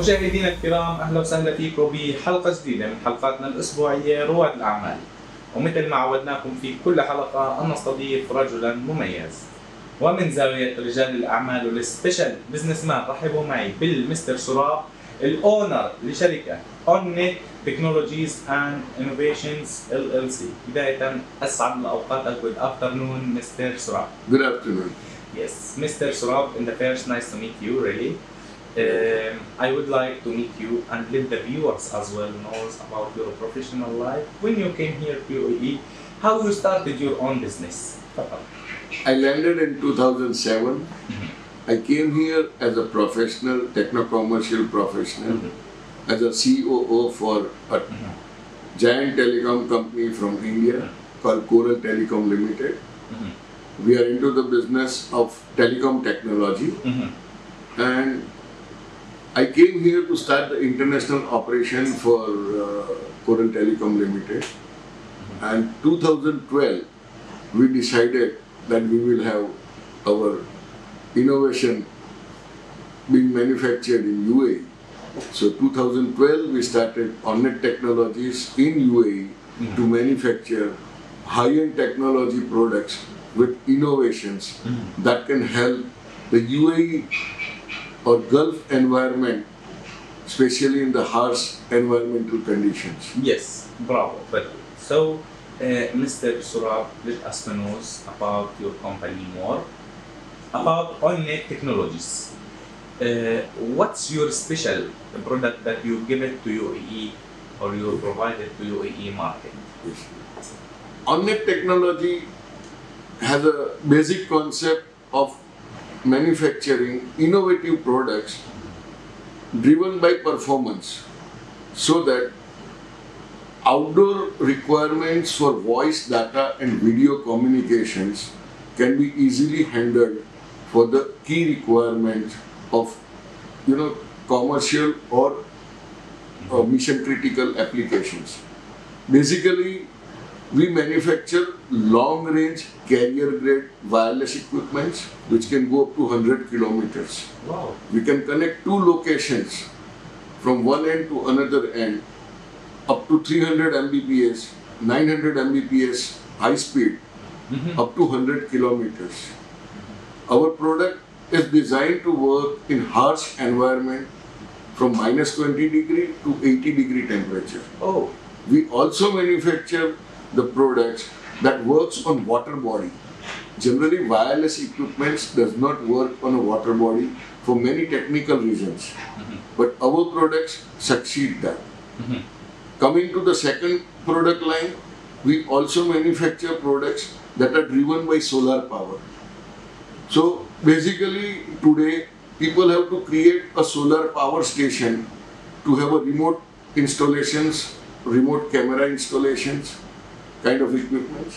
مشاهدينا الكرام، أهلا وسهلا فيكم بحلقة جديدة من حلقاتنا الأسبوعية رواد الأعمال. ومثل ما عودناكم في كل حلقة أن نستضيف رجلا مميز. ومن زاوية رجال الأعمال والسبيشال بزنس مان رحبوا معي بالمستر سراب، الأونر لشركة اونيت تكنولوجيز اند انوفيشنز LLC. بداية أسعد الأوقات. Good afternoon, Mr. Surab. Good afternoon. Yes, Mr. Surab, in the first, nice to meet you, really. I would like to meet you and let the viewers as well know about your professional life. When you came here to UAE, how you started your own business? I landed in 2007. I came here as a professional, techno-commercial professional, as a COO for a giant telecom company from India called Coral Telecom Limited. We are into the business of telecom technology, and I came here to start the international operation for Coral Telecom Limited. And 2012, we decided that we will have our innovation being manufactured in UAE. So 2012, we started Onnet Technologies in UAE to manufacture high-end technology products with innovations that can help the UAE or Gulf environment, especially in the harsh environmental conditions. Yes, bravo. But so, Mr. Surab, let us know about your company more, about Onnet Technologies. What's your special product that you give it to UAE or you provide it to UAE market? Yes. Onnet Technology has a basic concept of manufacturing innovative products driven by performance, so that outdoor requirements for voice data and video communications can be easily handled for the key requirements of commercial or mission critical applications. Basically, we manufacture long range carrier grade wireless equipments which can go up to 100 kilometers. Wow. We can connect two locations from one end to another end up to 300 Mbps, 900 Mbps high speed, up to 100 kilometers. Our product is designed to work in harsh environment from minus 20 degree to 80 degree temperature. Oh. We also manufacture the products that works on water body. Generally, wireless equipments does not work on a water body for many technical reasons, but our products succeed that. Coming to the second product line, we also manufacture products that are driven by solar power. So basically, today people have to create a solar power station to have a remote installations, remote camera installations kind of equipment.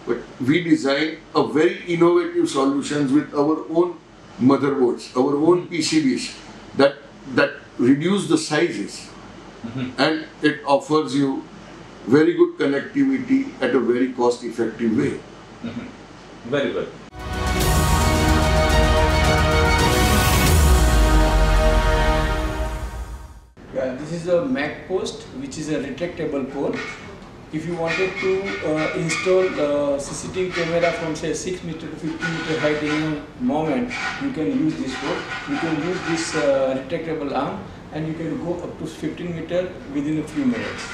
But we design a very innovative solutions with our own motherboards, our own PCBs that reduce the sizes, and it offers you very good connectivity at a very cost effective way. Very good. Yeah, this is a Mac post, which is a retractable pole. If you wanted to install CCTV camera from say 6 meter to 50 meter height in a moment, you can use this pole. You can use this retractable arm, and you can go up to 15 meter within a few minutes.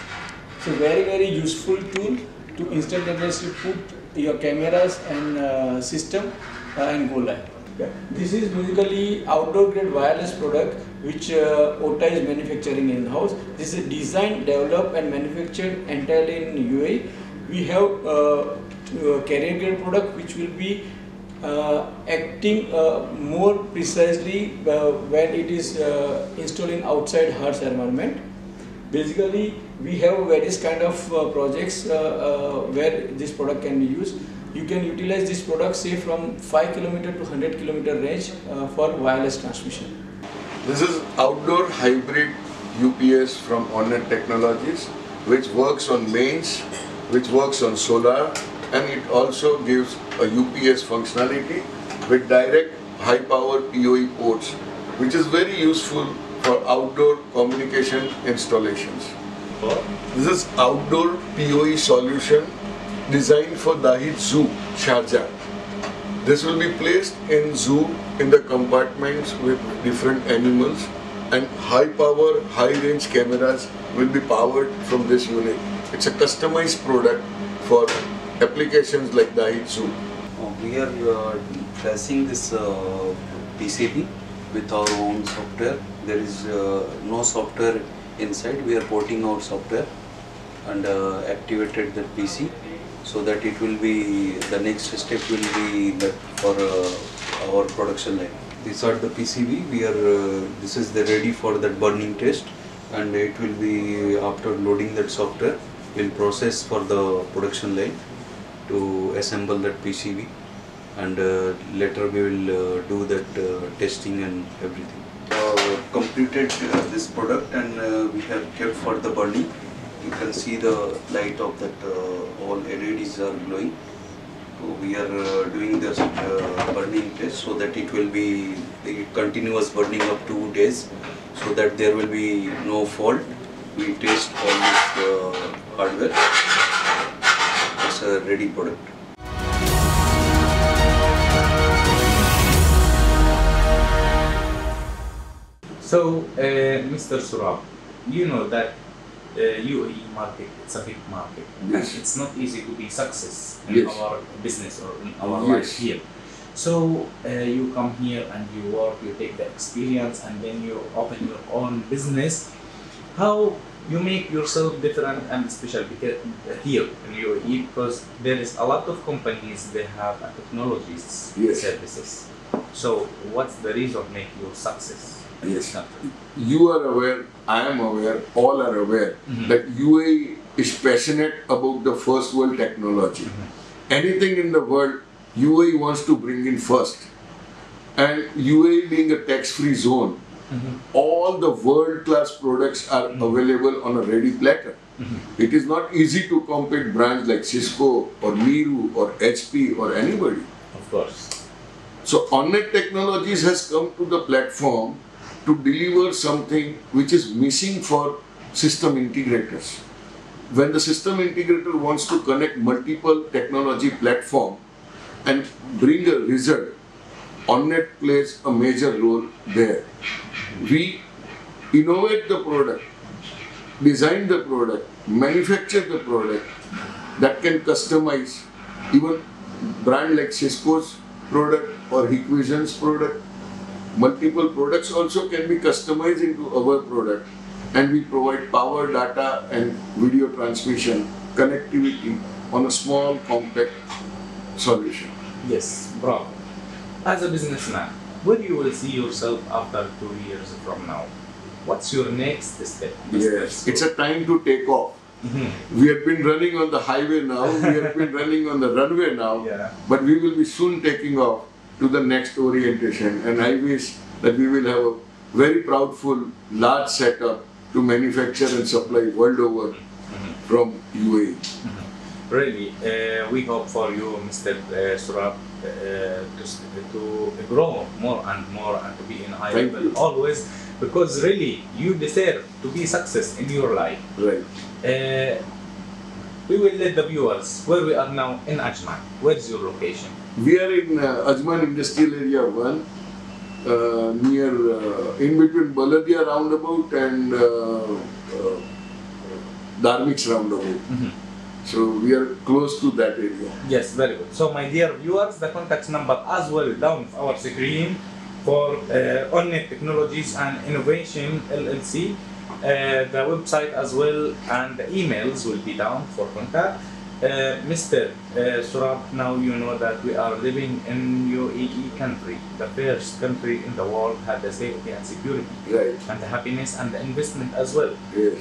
So very useful tool to instantaneously put your cameras and system and go live. Yeah. This is basically outdoor grade wireless product which OTA is manufacturing in house. This is designed, developed and manufactured entirely in UAE. We have carrier grade product which will be acting more precisely when it is installed in outside harsh environment. Basically, we have various kind of projects where this product can be used. You can utilize this product say from 5 km to 100 km range for wireless transmission. This is outdoor hybrid UPS from Onnet Technologies, which works on mains, which works on solar, and it also gives a UPS functionality with direct high power PoE ports, which is very useful for outdoor communication installations. This is outdoor PoE solution designed for Dahid Zoo, Sharjah. This will be placed in zoo in the compartments with different animals, and high power, high range cameras will be powered from this unit. It's a customized product for applications like Dahid Zoo. We are tracing this PCB with our own software. There is no software inside. We are porting out software and activated the PC so that it will be, the next step will be that for our production line. These are the PCB. We are this is the ready for that burning test, and it will be, after loading that software, we'll process for the production line to assemble that PCB, and later we will do that testing and everything. Completed this product, and we have kept for the burning. You can see the light of that, all LEDs are glowing. So we are doing this burning test so that it will be continuous burning up 2 days, so that there will be no fault. We test all this hardware. It's a ready product. So, Mr. Surab, you know that UAE market, it's a big market. Yes. And it's not easy to be success in Yes. our business or in our Yes. life here. So, you come here and you work, you take the experience, and then you open your own business. How you make yourself different and special because here in UAE, because there is a lot of companies, they have technologies, Yes. services. So, what's the reason make you success? in this Yes. country? You are aware, I am aware, all are aware that UAE is passionate about the first world technology. Anything in the world, UAE wants to bring in first. And UAE being a tax-free zone, all the world-class products are available on a ready platter. It is not easy to compete brands like Cisco or Miru or HP or anybody. Of course. So OnNet Technologies has come to the platform to deliver something which is missing for system integrators. When the system integrator wants to connect multiple technology platform and bring a result, OnNet plays a major role there. We innovate the product, design the product, manufacture the product that can customize even brand like Cisco's product or Hikvision's product. Multiple products also can be customized into our product, and we provide power, data and video transmission, connectivity on a small compact solution. Yes, bravo. As a businessman, where you will see yourself after 2 years from now? What's your next step? Yes, it's a time to take off. We have been running on the highway now, we have been running on the runway now, Yeah. but we will be soon taking off to the next orientation, and I wish that we will have a very proudful, large setup to manufacture and supply world over from UAE. Really, we hope for you, Mr. Surab, to grow more and more and to be in high Thank level you. always, because really you deserve to be success in your life. Right. We will let the viewers where we are now in Ajman. Where's your location? We are in Ajman Industrial Area 1, near, in between Baladia roundabout and Dharmik's roundabout. So we are close to that area. Yes, very good. So my dear viewers, the contact number as well down our screen for OnNet Technologies and Innovation LLC. The website as well and the emails will be down for contact. Mr. Surab, now you know that we are living in UAE country, the first country in the world had the safety and security Right. and the happiness and the investment as well. Yes.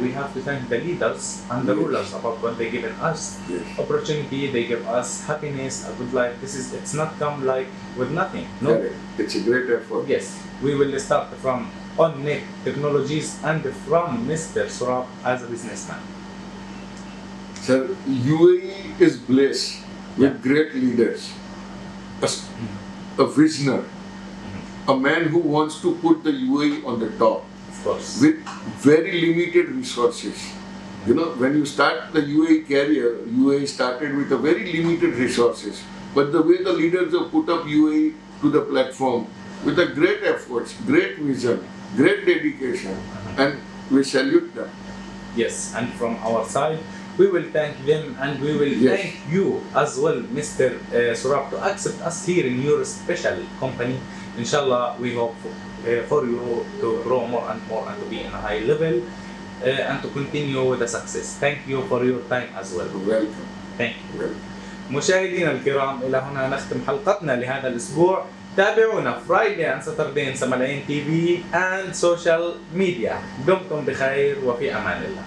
We have to thank the leaders and the Yes. rulers about what they given us. Yes. Opportunity, they give us happiness, a good life. It's not come like with nothing. No. Correct. It's a great effort. Yes, we will start from OnNet Technologies and from Mr. Surab as a businessman. Sir, UAE is blessed with great leaders, a visionary, a man who wants to put the UAE on the top Of course. with very limited resources. You know, when you start the UAE career, UAE started with a very limited resources. But the way the leaders have put up UAE to the platform with a great efforts, great vision, great dedication, and we salute them. Yes, and from our side, we will thank them and we will Yes. thank you as well, Mr. Surab, to accept us here in your special company. Inshallah, we hope for you to grow more and more and to be in a high level and to continue with the success. Thank you for your time as well. Welcome. Thank you. Welcome. مشاهدينا الكرام، إلى هنا نختم حلقتنا لهذا الأسبوع. تابعونا Friday and Saturday in ملايين TV and social media. دمتم بخير وفي أمان الله.